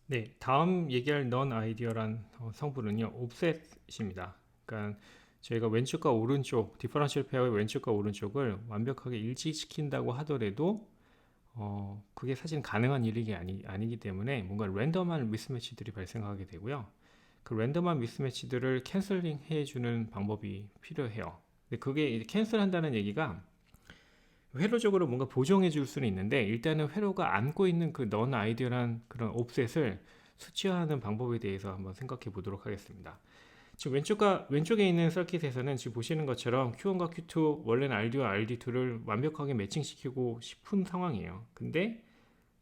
네, 다음 얘기할 넌 아이디어란 성분은요, 옵셋입니다. 그러니까 저희가 왼쪽과 오른쪽, 디퍼런셜 페어의 왼쪽과 오른쪽을 완벽하게 일치시킨다고 하더라도 그게 사실 가능한 일이 아니기 때문에 뭔가 랜덤한 미스매치들이 발생하게 되고요. 그 랜덤한 미스매치들을 캔슬링 해주는 방법이 필요해요. 근데 그게 이제 캔슬한다는 얘기가 회로적으로 뭔가 보정해 줄 수는 있는데 일단은 회로가 안고 있는 그 넌 아이디어란 그런 옵셋을 수치화하는 방법에 대해서 한번 생각해 보도록 하겠습니다. 지금 왼쪽에 있는 서킷에서는 지금 보시는 것처럼 Q1과 Q2 원래는 RD와 RD2를 완벽하게 매칭시키고 싶은 상황이에요. 근데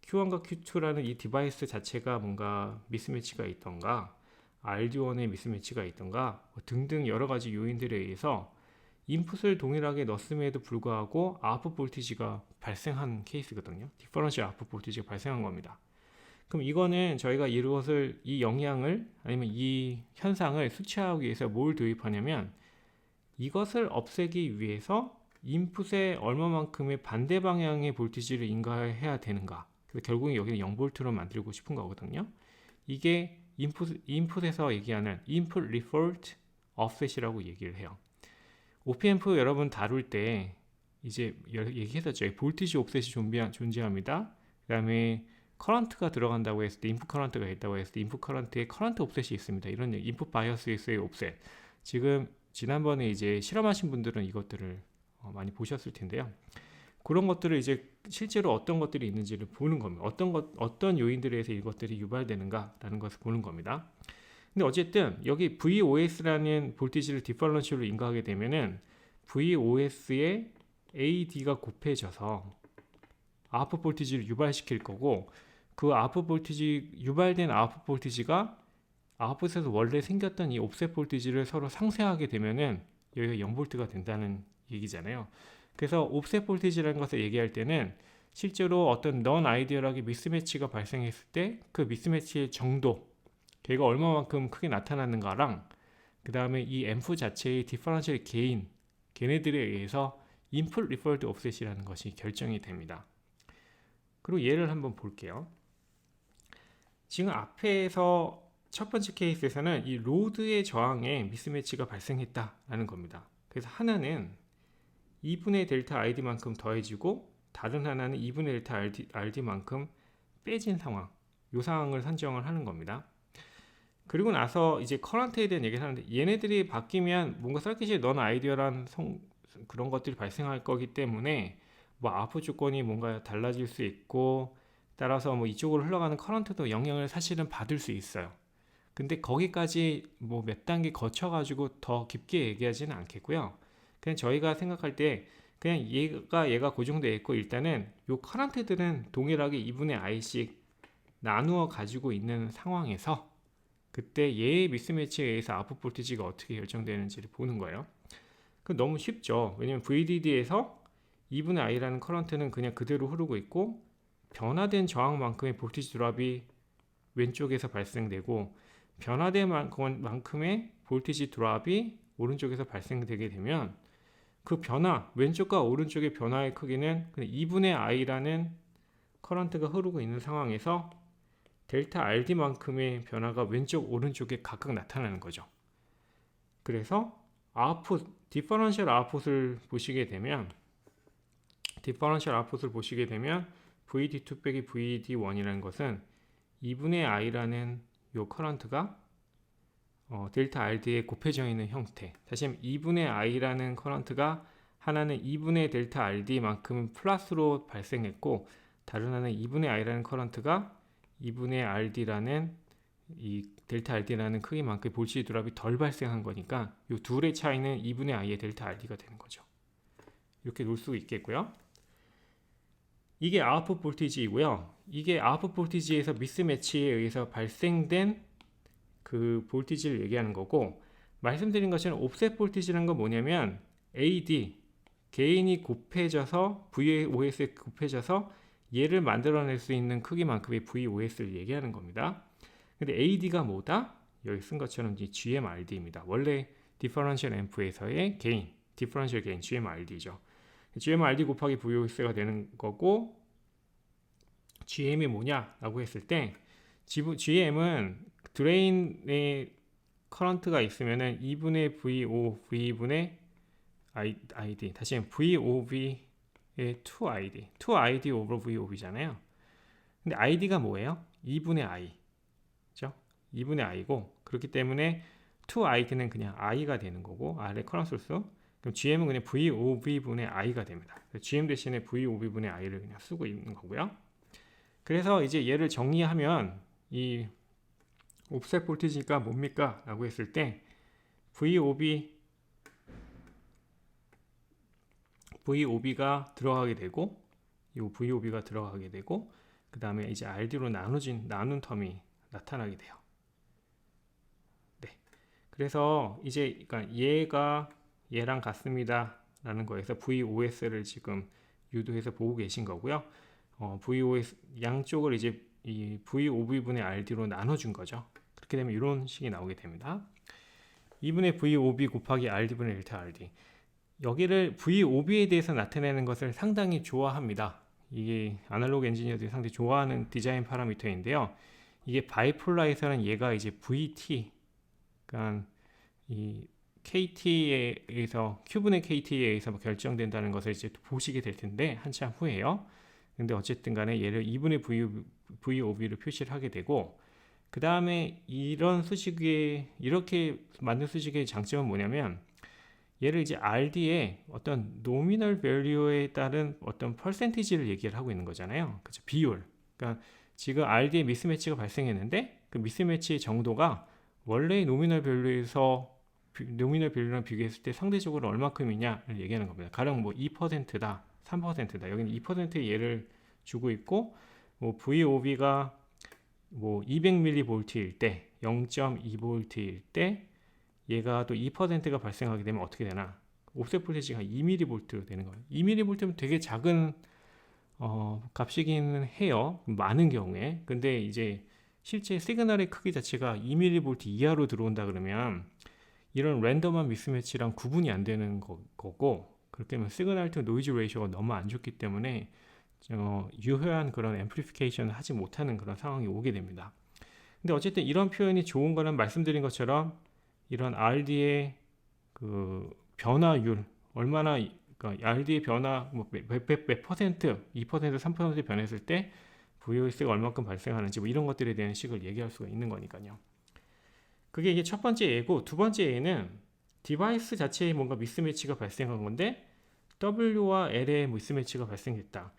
Q1과 Q2라는 이 디바이스 자체가 뭔가 미스매치가 있던가 RD1의 미스매치가 있던가 등등 여러 가지 요인들에 의해서 인풋을 동일하게 넣었음에도 불구하고 아웃풋 볼티지가 발생한 케이스거든요. 디퍼런셜 아웃풋 볼티지가 발생한 겁니다. 그럼 이거는 저희가 이것을 이 영향을 아니면 이 현상을 수치하기 위해서 뭘 도입하냐면 이것을 없애기 위해서 인풋에 얼마만큼의 반대 방향의 볼티지를 인가해야 되는가. 그래서 결국엔 여기는 0볼트로 만들고 싶은 거거든요. 이게 인풋에서 얘기하는 input default offset이라고 얘기를 해요. OP앰프 여러분 다룰 때 이제 얘기했었죠. 볼티지 옵셋이 존재합니다. 그 다음에 커런트가 들어간다고 했을 때 인풋 커런트가 있다고 했을 때 인풋 커런트에 커런트 옵셋이 있습니다. 이런 인풋 바이어스의 옵셋. 지금 지난번에 이제 실험하신 분들은 이것들을 많이 보셨을 텐데요. 그런 것들을 이제 실제로 어떤 것들이 있는지를 보는 겁니다. 어떤 요인들에 의해서 이것들이 유발되는가라는 것을 보는 겁니다. 근데 어쨌든 여기 VOS라는 볼티지를 디퍼런셜로 인가하게 되면은 VOS의 AD가 곱해져서 아웃풋 볼티지를 유발시킬 거고 그 아웃풋 볼티지 유발된 아웃풋 볼티지가 아웃풋에서 원래 생겼던 이 옵셋 볼티지를 서로 상쇄하게 되면은 여기가 0볼트가 된다는 얘기잖아요. 그래서 옵셋 볼티지라는 것을 얘기할 때는 실제로 어떤 넌 아이디얼하게 미스매치가 발생했을 때 그 미스매치의 정도 걔가 얼마만큼 크게 나타나는가랑 그 다음에 이 앰프 자체의 디퍼런셜 게인 걔네들에 의해서 인풋 리퍼럴드 옵셋이라는 것이 결정이 됩니다. 그리고 예를 한번 볼게요. 지금 앞에서 첫 번째 케이스에서는 이 로드의 저항에 미스매치가 발생했다라는 겁니다. 그래서 하나는 2분의 델타 ID만큼 더해지고 다른 하나는 2분의 델타 RD만큼 빼진 상황, 이 상황을 산정을 하는 겁니다. 그리고 나서 이제 커런트에 대한 얘기를 하는데 얘네들이 바뀌면 뭔가 서킷이 넌 아이디어란 그런 것들이 발생할 거기 때문에 뭐 아웃풋 조건이 뭔가 달라질 수 있고 따라서 뭐 이쪽으로 흘러가는 커런트도 영향을 사실은 받을 수 있어요. 근데 거기까지 뭐 몇 단계 거쳐가지고 더 깊게 얘기하지는 않겠고요. 그냥 저희가 생각할 때 그냥 얘가 고정되어 있고 일단은 요 커런트들은 동일하게 2분의 i씩 나누어 가지고 있는 상황에서 그때 얘의 미스매치에 의해서 아웃풋 볼티지가 어떻게 결정되는지를 보는 거예요. 그 너무 쉽죠. 왜냐면 VDD에서 2분의 I라는 커런트는 그냥 그대로 흐르고 있고 변화된 저항만큼의 볼티지 드랍이 왼쪽에서 발생되고 변화된 만큼의 볼티지 드랍이 오른쪽에서 발생되게 되면 그 변화, 왼쪽과 오른쪽의 변화의 크기는 2분의 I라는 커런트가 흐르고 있는 상황에서 델타 RD만큼의 변화가 왼쪽 오른쪽에 각각 나타나는 거죠. 그래서 아웃풋, 디퍼런셜 아웃풋을 보시게 되면 VD2 빼기 VD1이라는 것은 2분의 I라는 요 커런트가 델타 RD에 곱해져 있는 형태. 다시 한번 2분의 I라는 커런트가 하나는 2분의 델타 RD만큼 플러스로 발생했고 다른 하나는 2분의 I라는 커런트가 2분의 RD라는 이 델타 RD라는 크기만큼 볼티지 드랍이 덜 발생한 거니까 이 둘의 차이는 2분의 I의 델타 RD가 되는 거죠. 이렇게 놓을 수 있겠고요. 이게 아웃풋 볼티지이고요. 이게 아웃풋 볼티지에서 미스매치에 의해서 발생된 그 볼티지를 얘기하는 거고 말씀드린 것처럼 옵셋 볼티지라는 건 뭐냐면 AD 개인이 곱해져서 VOS에 곱해져서 얘를 만들어낼 수 있는 크기만큼의 VOS를 얘기하는 겁니다. 근데 AD가 뭐다? 여기 쓴 것처럼 GMRD입니다. 원래 디퍼런셜 앰프에서의 게인, 디퍼런셜 게인 GMRD죠. GMRD 곱하기 VOS가 되는 거고 GM이 뭐냐라고 했을 때 GM은 드레인에 커런트가 있으면은 2분의 VO, V분의 ID, 다시 VOV의 2ID, 2ID over VOV잖아요. 근데 ID가 뭐예요? 2분의 I, 그죠? 2분의 I고, 그렇기 때문에 2ID는 그냥 I가 되는 거고, 아래 커런트 소스. 그럼 GM은 그냥 VOV분의 I가 됩니다. GM 대신에 VOV분의 I를 그냥 쓰고 있는 거고요. 그래서 이제 얘를 정리하면 이 옵셋 볼티지가 뭡니까? 라고 했을 때 VOB가 들어가게 되고, 이 VOB가 들어가게 되고, 그 다음에 이제 RD로 나눈 텀이 나타나게 돼요. 네. 그래서 이제 그러니까 얘가 얘랑 같습니다 라는 거에서 VOS를 지금 유도해서 보고 계신 거고요. VOS 양쪽을 이제 이 VOB분의 RD로 나눠준 거죠. 그렇게 되면 이런 식이 나오게 됩니다. 2분의 VOB 곱하기 RD분의 1타 RD. 여기를 VOB에 대해서 나타내는 것을 상당히 좋아합니다. 이게 아날로그 엔지니어들이 상당히 좋아하는 디자인 파라미터인데요. 이게 바이폴라에서는 얘가 이제 VT, 그러니까 이 KT에 의해서 Q분의 KT에 의해서 결정된다는 것을 이제 보시게 될 텐데 한참 후에요. 근데 어쨌든 간에 얘를 2분의 VOB로 표시를 하게 되고, 그 다음에 이렇게 만든 수식의 장점은 뭐냐면, 얘를 이제 RD의 어떤 노미널 밸류에 따른 어떤 퍼센티지를 얘기를 하고 있는 거잖아요. 그죠? 비율. 그러니까 지금 RD의 미스매치가 발생했는데 그 미스매치 정도가 원래의 노미널 밸류랑 비교했을 때 상대적으로 얼마큼이냐를 얘기하는 겁니다. 가령 뭐 2%다, 3%다. 여기는 2%의 예를 주고 있고, 뭐 VOB가 뭐 200mV일 때, 0.2V일 때, 얘가 또 2%가 발생하게 되면 어떻게 되나? 옵셋 볼티지가 2mV로 되는 거예요. 2mV면 되게 작은 값이기는 해요. 많은 경우에. 근데 이제 실제 시그널의 크기 자체가 2mV 이하로 들어온다 그러면 이런 랜덤한 미스매치랑 구분이 안 되는 거고, 그렇게 되면 시그널 투 노이즈 레이쇼가 너무 안 좋기 때문에 유효한 그런 앰플리피케이션을 하지 못하는 그런 상황이 오게 됩니다. 근데 어쨌든 이런 표현이 좋은 거는 말씀드린 것처럼 이런 RD의 그 변화율, 얼마나, 그러니까 RD의 변화 몇 퍼센트, 2%, 3% 변했을 때 VOS가 얼마큼 발생하는지 뭐 이런 것들에 대한 식을 얘기할 수가 있는 거니까요. 그게 이게 첫 번째 A고, 두 번째 A는 디바이스 자체에 뭔가 미스매치가 발생한 건데 W와 L의 미스매치가 발생했다.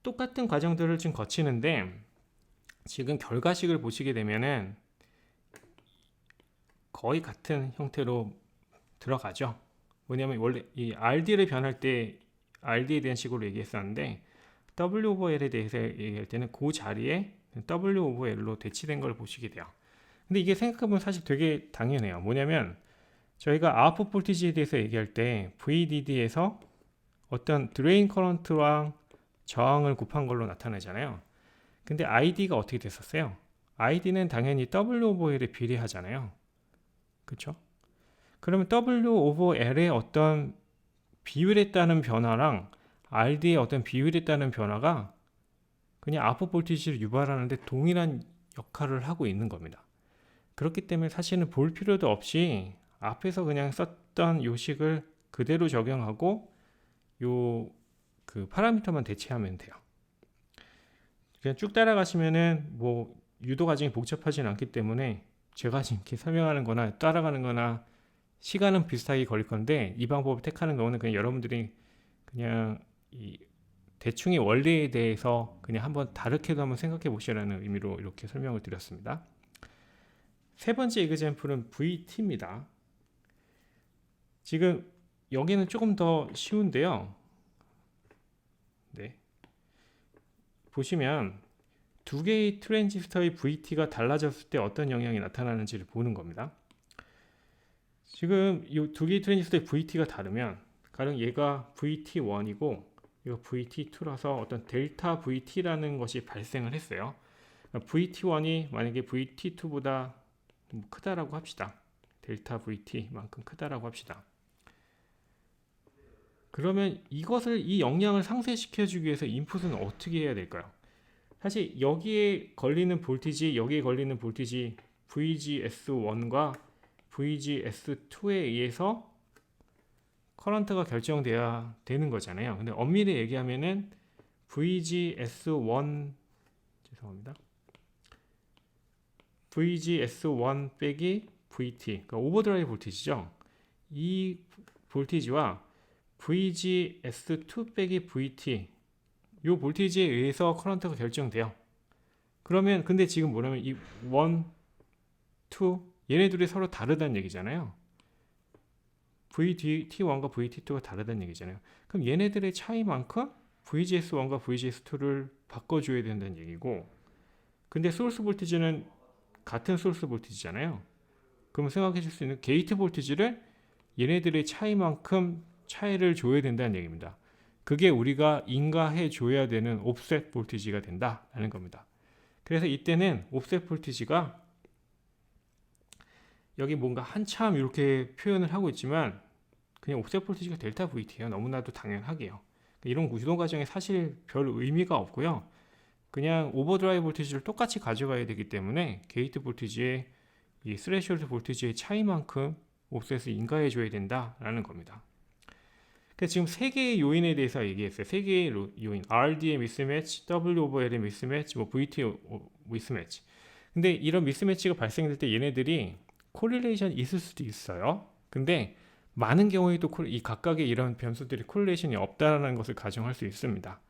똑같은 과정들을 지금 거치는데 지금 결과식을 보시게 되면은 거의 같은 형태로 들어가죠. 뭐냐면 원래 이 RD를 변할 때 RD에 대한 식으로 얘기했었는데 W over L에 대해서 얘기할 때는 그 자리에 W over L로 대치된 걸 보시게 돼요. 근데 이게 생각해보면 사실 되게 당연해요. 뭐냐면 저희가 아웃풋 볼티지에 대해서 얘기할 때 VDD에서 어떤 드레인 커런트랑 저항을 곱한 걸로 나타나잖아요. 근데 ID가 어떻게 됐었어요? ID는 당연히 W over L에 비례하잖아요. 그렇죠? 그러면 W over L의 어떤 비율에 따른 변화랑 RD의 어떤 비율에 따른 변화가 그냥 아웃풋 볼티지를 유발하는데 동일한 역할을 하고 있는 겁니다. 그렇기 때문에 사실은 볼 필요도 없이 앞에서 그냥 썼던 요식을 그대로 적용하고 그 파라미터만 대체하면 돼요. 그냥 쭉 따라가시면은 뭐 유도 과정이 복잡하진 않기 때문에 제가 지금 이렇게 설명하는 거나 따라가는 거나 시간은 비슷하게 걸릴 건데, 이 방법을 택하는 경우는 그냥 여러분들이 그냥 이 대충의 원리에 대해서 그냥 한번 다르게도 한번 생각해 보시라는 의미로 이렇게 설명을 드렸습니다. 세 번째 에그젬플은 VT입니다. 지금 여기는 조금 더 쉬운데요. 네. 보시면 두 개의 트랜지스터의 VT가 달라졌을 때 어떤 영향이 나타나는지를 보는 겁니다. 지금 이 두 개의 트랜지스터의 VT가 다르면, 가령 얘가 VT1이고 이거 VT2라서 어떤 델타 VT라는 것이 발생을 했어요. VT1이 만약에 VT2보다 크다라고 합시다. 델타 VT만큼 크다라고 합시다. 그러면 이 영향을 상쇄시켜주기 위해서 인풋은 어떻게 해야 될까요? 사실 여기에 걸리는 볼티지, 여기에 걸리는 볼티지 VGS1과 VGS2에 의해서 커런트가 결정돼야 되는 거잖아요. 근데 엄밀히 얘기하면은 VGS1 죄송합니다. VGS1 빼기 VT, 그러니까 오버드라이브 볼티지죠. 이 볼티지와 VGS2 빼기 VT, 이 볼티지에 의해서 커런트가 결정돼요. 그러면 근데 지금 뭐냐면 이 1, 2 얘네들이 서로 다르다는 얘기잖아요. VT1과 VT2가 다르다는 얘기잖아요. 그럼 얘네들의 차이만큼 VGS1과 VGS2를 바꿔줘야 된다는 얘기고, 근데 소스 볼티지는 같은 소스 볼티지잖아요. 그럼 생각해 줄 수 있는 게이트 볼티지를 얘네들의 차이만큼 차이를 줘야 된다는 얘기입니다. 그게 우리가 인가해 줘야 되는 옵셋 볼티지가 된다라는 겁니다. 그래서 이때는 옵셋 볼티지가 여기 뭔가 한참 이렇게 표현을 하고 있지만 그냥 옵셋 볼티지가 델타 VT예요. 너무나도 당연하게요. 이런 구동 과정에 사실 별 의미가 없고요. 그냥 오버드라이브 볼티지를 똑같이 가져가야 되기 때문에 게이트 볼티지의 이 스레시홀드 볼티지의 차이만큼 옵셋을 인가해 줘야 된다라는 겁니다. 그래서 지금 세 개의 요인에 대해서 얘기했어요. 세 개의 요인, RD의 미스매치, W 오버 L의 미스매치, 뭐 VT 미스매치. 근데 이런 미스매치가 발생될 때 얘네들이 코릴레이션이 있을 수도 있어요. 근데 많은 경우에도 이 각각의 이런 변수들이 코릴레이션이 없다라는 것을 가정할 수 있습니다.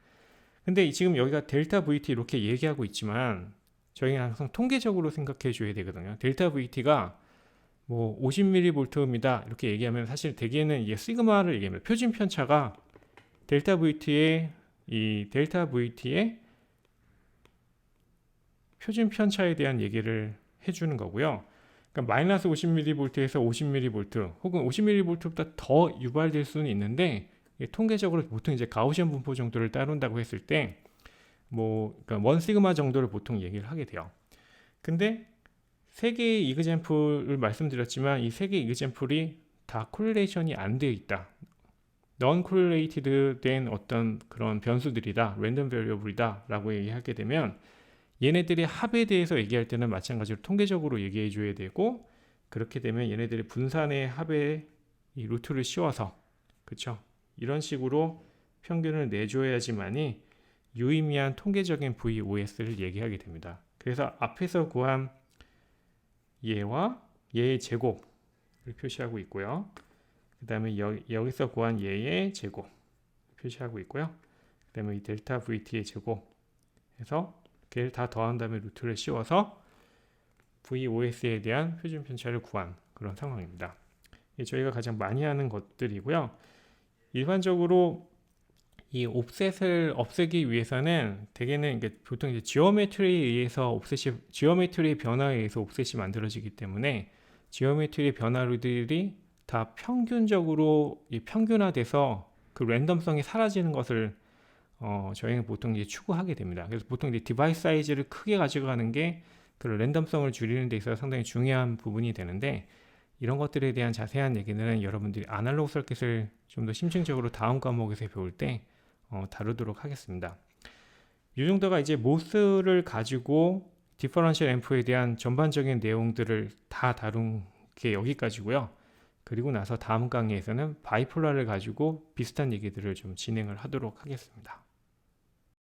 근데 지금 여기가 델타 VT 이렇게 얘기하고 있지만 저희는 항상 통계적으로 생각해 줘야 되거든요. 델타 VT가 뭐 50mV입니다. 이렇게 얘기하면 사실 대개는 이게 시그마를 얘기하면 표준 편차가 델타 VT의 표준 편차에 대한 얘기를 해주는 거고요. 그러니까 마이너스 50mV에서 50mV 혹은 50mV보다 더 유발될 수는 있는데 통계적으로 보통 이제 가우시안 분포 정도를 따른다고 했을 때 뭐 그러니까 1 시그마 정도를 보통 얘기를 하게 돼요. 근데 세 개의 이그젬플을 말씀드렸지만 이 세 개의 이그젬플이 다 콜레이션이 안 되어 있다. non correlated 된 어떤 그런 변수들이다. 랜덤 베리어블이다 라고 얘기하게 되면 얘네들의 합에 대해서 얘기할 때는 마찬가지로 통계적으로 얘기해 줘야 되고, 그렇게 되면 얘네들의 분산의 합에 이 루트를 씌워서 그쵸? 이런 식으로 평균을 내줘야지만이 유의미한 통계적인 VOS를 얘기하게 됩니다. 그래서 앞에서 구한 얘와 얘의 제곱을 표시하고 있고요. 그 다음에 여기서 구한 얘의 제곱 표시하고 있고요. 그 다음에 이 델타 VT의 제곱 해서 걔를 다 더한 다음에 루트를 씌워서 VOS에 대한 표준 편차를 구한 그런 상황입니다. 저희가 가장 많이 하는 것들이고요. 일반적으로 이 옵셋을 없애기 위해서는 대개는 보통 이제 지오메트리에 의해서 지오메트리의 변화에 의해서 옵셋이 만들어지기 때문에 지오메트리의 변화들이 다 평균적으로 평균화돼서 그 랜덤성이 사라지는 것을 저희는 보통 이제 추구하게 됩니다. 그래서 보통 이제 디바이스 사이즈를 크게 가져가는 게 그 랜덤성을 줄이는 데 있어서 상당히 중요한 부분이 되는데, 이런 것들에 대한 자세한 얘기는 여러분들이 아날로그 서킷을 좀 더 심층적으로 다음 과목에서 배울 때 다루도록 하겠습니다. 이 정도가 이제 모스를 가지고 디퍼런셜 앰프에 대한 전반적인 내용들을 다 다룬 게 여기까지고요. 그리고 나서 다음 강의에서는 바이폴라를 가지고 비슷한 얘기들을 좀 진행을 하도록 하겠습니다.